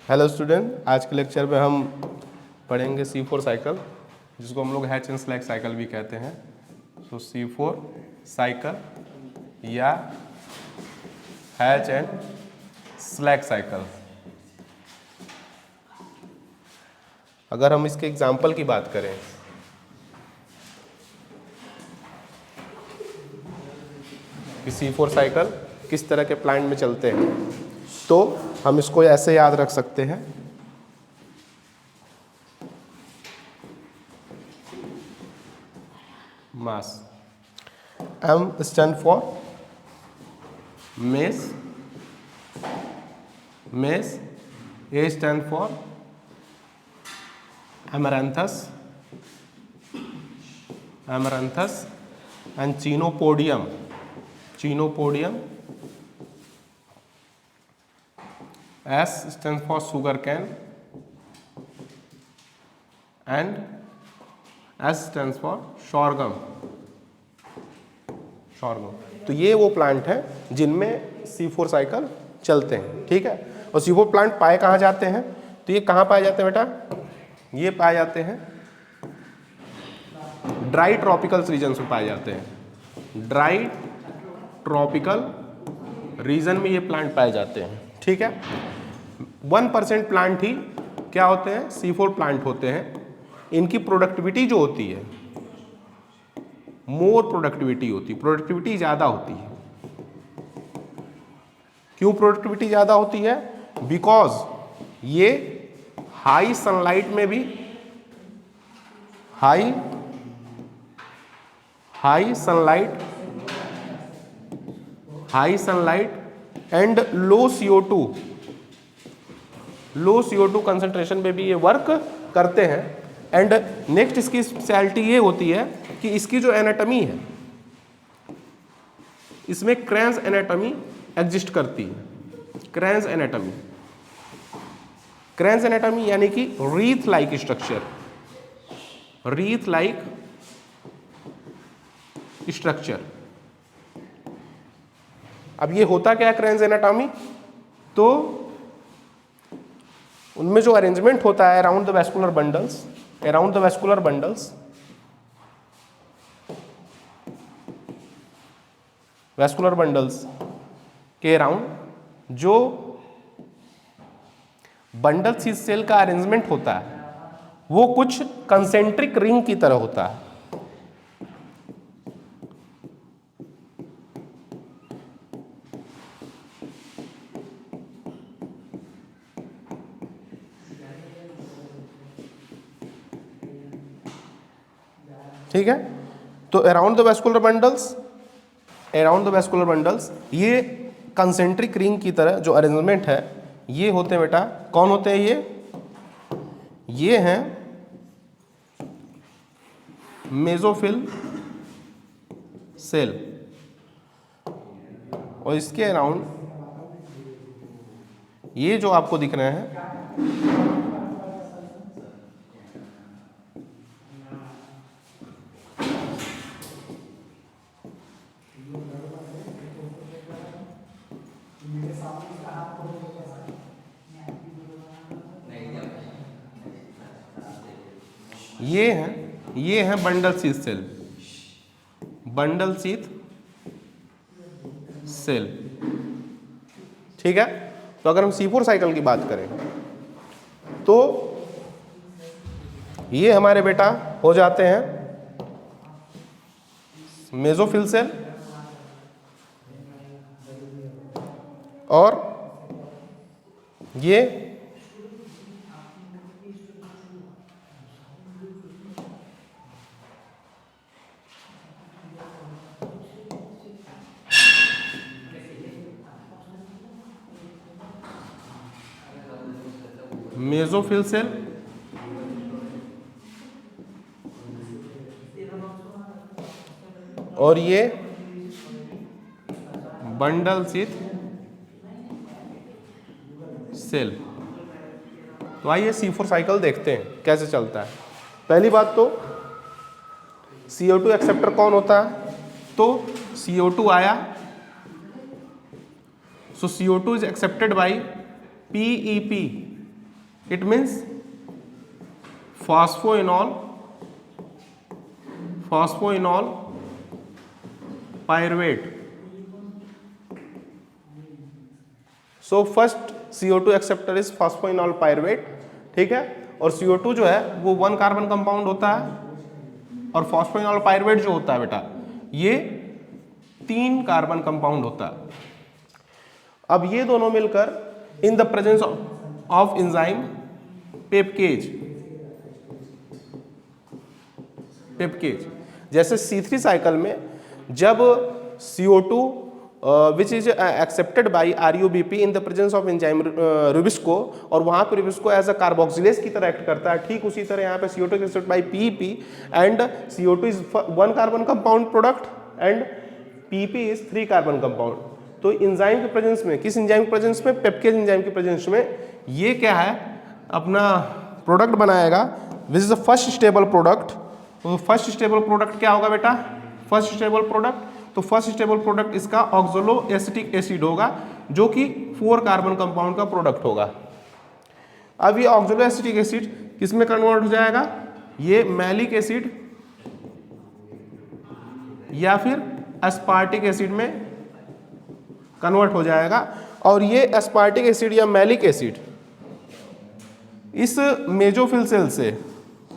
Hello student, आज के lecture में हम पढ़ेंगे C4 साइकिल, जिसको हम लोग हैच एंड स्लैग साइकिल भी कहते हैं। तो C4 साइकिल या हैच एंड स्लैग साइकिल। अगर हम इसके एग्जाम्पल की बात करें कि C4 साइकिल किस तरह के प्लांट में चलते हैं, तो हम इसको ऐसे याद रख सकते हैं। मास M stand for mess, A stand for amaranthus and chenopodium S stands for sugarcane and S stands for sorghum। तो ये वो प्लांट हैं जिनमें C4 साइकिल चलते हैं, ठीक है। और C4 प्लांट पाए कहाँ जाते हैं? तो ये कहाँ पाए जाते हैं बेटा? ये पाए जाते हैं ड्राई ट्रॉपिकल रीजन्स में पाए जाते हैं। ड्राई ट्रॉपिकल रीजन में ये प्लांट पाए जाते हैं, ठीक है। 1% प्लांट ही क्या होते हैं? C4 प्लांट होते हैं। इनकी प्रोडक्टिविटी जो होती है, मोर प्रोडक्टिविटी होती है, प्रोडक्टिविटी ज़्यादा होती है। क्यों प्रोडक्टिविटी ज़्यादा होती है? बिकॉज ये हाई सनलाइट में भी, high sunlight and low CO2 concentration पे भी ये वर्क करते हैं। एंड नेक्स्ट इसकी स्पेशलिटी ये होती है कि इसकी जो एनाटॉमी है, इसमें क्रेन्स एनाटॉमी एग्जिस्ट करती है। क्रेन्स एनाटॉमी यानी कि रीथ लाइक स्ट्रक्चर। अब ये होता क्या है क्रेन्स एनाटॉमी? तो उनमें जो अरेंजमेंट होता है अराउंड द वैस्कुलर बंडल्स के अराउंड जो बंडल सीड सेल का अरेंजमेंट होता है वो कुछ कंसेंट्रिक रिंग की तरह होता है। ठीक है, तो अराउंड द वैस्कुलर बंडल्स ये कंसेंट्रिक रिंग की तरह जो अरेंजमेंट है, ये होते हैं बेटा, कौन होते हैं ये हैं मेसोफिल सेल। और इसके अराउंड ये जो आपको दिख रहे हैं ये हैं बंडल शीथ सेल, ठीक है। तो अगर हम C4 साइकिल की बात करें तो ये हमारे बेटा हो जाते हैं मेसोफिल सेल और ये मेसोफिल सेल और ये बंडल शीथ सेल। तो आइए C4 साइकिल देखते हैं कैसे चलता है। पहली बात तो CO2 एक्सेप्टर कौन होता है? तो CO2 आया, So CO2 is accepted by PEP. It means phosphoenol pyruvate. So first CO2 acceptor is phosphoenol pyruvate, ठीक है। और CO2 जो है वो 1 कार्बन कंपाउंड होता है, और फॉस्फोइनॉल पायरुवेट जो होता है बेटा ये 3 कार्बन कंपाउंड होता है। अब ये दोनों मिलकर in the presence of enzyme PEPcase, जैसे C3 साइकिल में जब CO2 which is accepted by RUBP in the presence of enzyme rubisco, और वहां पे रुबिस्को एज अ कार्बोक्सिलेज की तरह एक्ट करता है, ठीक उसी तरह यहाँ पे CO2 accepted by PEP and CO2 is 1 carbon compound product and PEP is 3 carbon compound. तो एंजाइम के प्रेजेंस में, किस एंजाइम के प्रेजेंस में? पेप्केज एंजाइम के प्रेजेंस में ये क्या है अपना प्रोडक्ट बनाएगा which is the first stable product. तो फर्स्ट स्टेबल प्रोडक्ट क्या होगा बेटा? फर्स्ट स्टेबल प्रोडक्ट, तो फर्स्ट स्टेबल प्रोडक्ट इसका ऑक्सोलो एसिटिक एसिड होगा जो कि 4 कार्बन कंपाउंड का प्रोडक्ट होगा। अब ये ऑक्सोलो एसिटिक एसिड किस में कन्वर्ट हो जाएगा? ये मैलिक एसिड या फिर एस्पार्टिक एसिड में कन्वर्ट हो जाएगा, और ये एस्पार्टिक एसिड या मैलिक एसिड इस मेजोफिल सेल से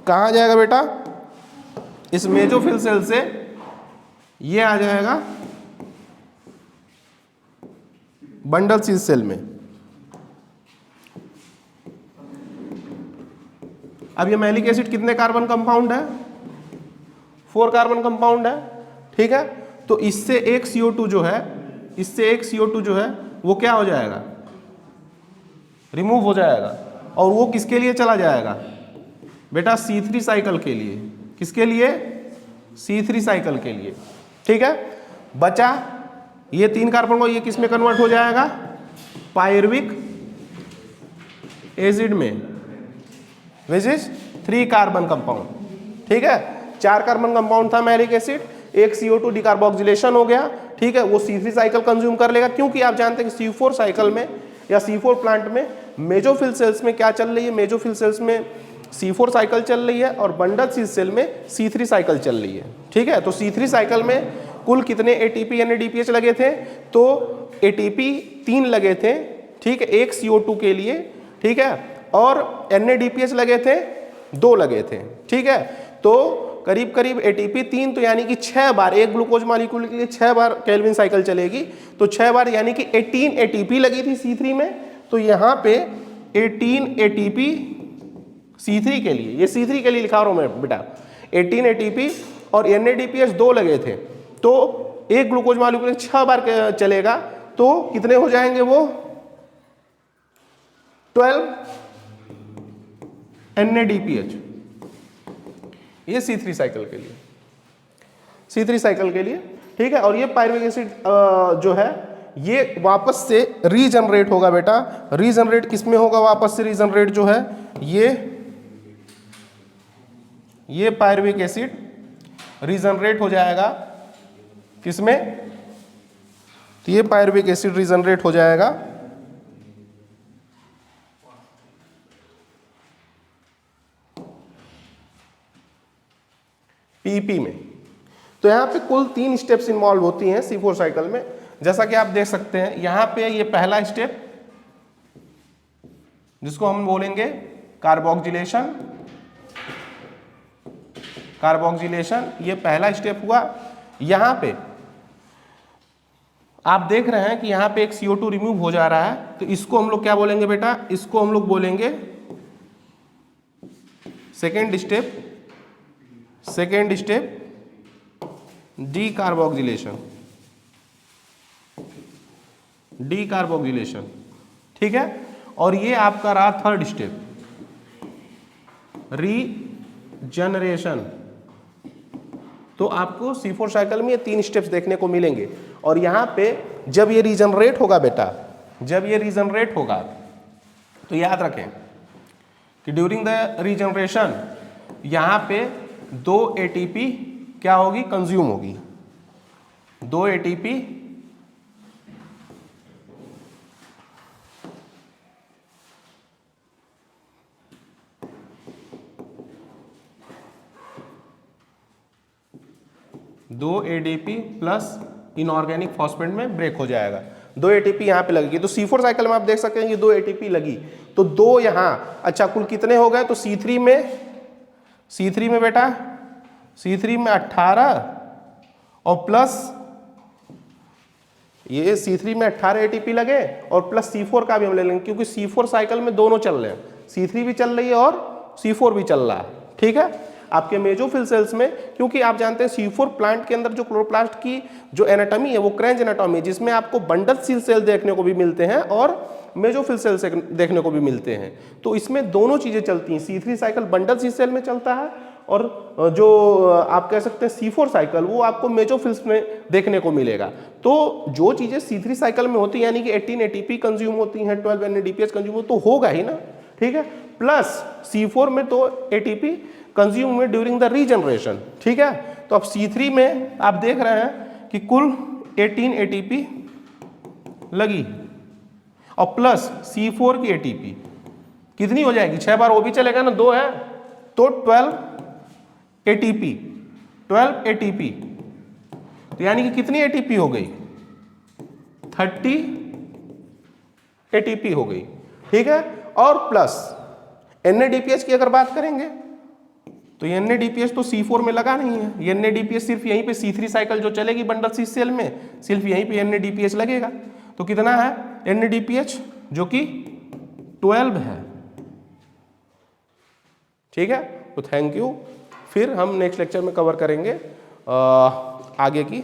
कहाँ जाएगा बेटा? इस मेजोफिल सेल से ये आ जाएगा बंडल सील सेल में। अब ये मैलिक एसिड कितने कार्बन कंपाउंड है? 4 कार्बन कंपाउंड है, ठीक है। तो इससे एक CO2 जो है, इससे एक CO2 जो है वो क्या हो जाएगा? रिमूव हो जाएगा, और वो किसके लिए चला जाएगा बेटा? C3 साइकिल के लिए। किसके लिए? C3 साइकिल के लिए, ठीक है। बचा ये 3 कार्बन को, ये किस में कन्वर्ट हो जाएगा? पायरुविक एसिड में, विच इज 3 कार्बन कंपाउंड, ठीक है। 4 कार्बन कंपाउंड था मैलिक एसिड, एक CO2 डिकार्बोक्सिलेशन हो गया, ठीक है। वो C3 साइकिल कंज्यूम कर लेगा, क्योंकि आप जानते हैं कि C4 साइकिल में या C4 प्लांट में मेजोफिल सेल्स में क्या चल रही है? मेजोफिल सेल्स में C4 साइकिल चल रही है और बंडल सील सेल में C3 साइकिल चल रही है, ठीक है। तो C3 साइकिल में कुल कितने ATP NADPH लगे थे? तो ATP 3 लगे थे, ठीक है, एक CO2 के लिए, ठीक है, और NADPH लगे थे 2 लगे थे, ठीक है। तो करीब करीब ATP 3, तो यानी कि 6 बार एक ग्लूकोज मॉलिक्यूल के लिए 6 बार केल्विन साइकिल चलेगी, तो 6 बार यानी कि 18 ATP लगी थी C3 में। तो यहाँ पे 18 ATP C3 के लिए, ये C3 के लिए लिखा रहा हूं मैं बेटा, 18 ATP और NADPH 2 लगे थे, तो एक ग्लूकोज मॉलिक्यूल 6 बार चलेगा, तो कितने हो जाएंगे वो? 12 NADPH, ये C3 साइकिल के लिए, C3 साइकिल के लिए, ठीक है। और ये पायरुविक एसिड जो है ये वापस से रीजनरेट होगा बेटा। रीजनरेट किस में होगा? वापस से रीजनरेट जो है ये पायरुविक एसिड रीजनरेट हो जाएगा किसमें? तो ये पायरुविक एसिड रीजनरेट हो जाएगा PEP में। तो यहाँ पे कुल 3 स्टेप्स इन्वॉल्व होती हैं C4 साइकिल में, जैसा कि आप देख सकते हैं। यहाँ पे ये पहला स्टेप जिसको हम बोलेंगे कार्बोक्सिलेशन, ये पहला स्टेप हुआ। यहाँ पे आप देख रहे हैं कि यहाँ पे एक CO2 रिमूव हो जा रहा है, तो इसको हम लोग क्या बोलेंगे बेटा? इसको हम लोग बोलेंगे सेकेंड स्टेप डीकार्बोक्सिलेशन, ठीक है। और ये आपका रहा थर्ड स्टेप रीजनरेशन। तो आपको C4 साइकिल में ये 3 स्टेप्स देखने को मिलेंगे। और यहाँ पे जब ये रीजनरेट होगा बेटा, जब ये रीजनरेट होगा, तो याद रखें कि ड्यूरिंग द रीजनरेशन यहाँ पे 2 ATP क्या होगी? कंज्यूम होगी। 2 ATP 2 ADP plus inorganic phosphate में ब्रेक हो जाएगा। 2 ATP यहाँ पे लगेगी। तो C4 साइकिल में आप देख सकते हैं कि 2 ATP लगी, तो 2 यहाँ, अच्छा कुल कितने हो गए? तो C3 में बेटा C3 में 18 और प्लस ये C3 में 18 ATP लगे और प्लस C4 का भी हम ले लेंगे, क्योंकि C4 साइकिल में दोनों चल रहे हैं, C3 भी चल रही है और C4 भी चल रहा है। ठीक है, आपके मेसोफिल सेल्स में, क्योंकि आप जानते हैं C4 प्लांट के अंदर जो क्लोरोप्लास्ट की जो एनाटॉमी है वो क्रेंच एनाटॉमी है, जिसमें आपको बंडल सेल देखने को भी मिलते हैं और मेसोफिल सेल से देखने को भी मिलते हैं। तो इसमें दोनों चीजें चलती हैं। C3 साइकिल बंडल सेल में चलता है और जो आप कह सकते हैं C4 साइकिल वो आपको मेसोफिल्स में देखने को मिलेगा। तो जो चीजें C3 साइकिल में होती है यानी कि 18 ATP कंज्यूम होती हैं, 12 NADPH कंज्यूम तो होगा ही ना। ठीक है, प्लस C4 में तो ATP कंज्यूम हुए ड्यूरिंग द रीजनरेशन। ठीक है, तो अब C3 में आप देख रहे हैं कि कुल 18 ATP लगी और प्लस C4 की ATP कितनी हो जाएगी? 6 बार वो भी चलेगा ना, 2 है तो 12 ATP। तो यानी कि कितनी ATP हो गई? 30 ATP हो गई। ठीक है, और प्लस NADPH की अगर बात करेंगे तो NADPH तो C4 में लगा नहीं है, NADPH सिर्फ यहीं पे C3 साइकिल जो चलेगी बंडल सी सेल में सिर्फ यहीं पे NADPH लगेगा। तो कितना है NADPH? जो कि 12 है। ठीक है, तो थैंक यू। फिर हम नेक्स्ट लेक्चर में कवर करेंगे आगे की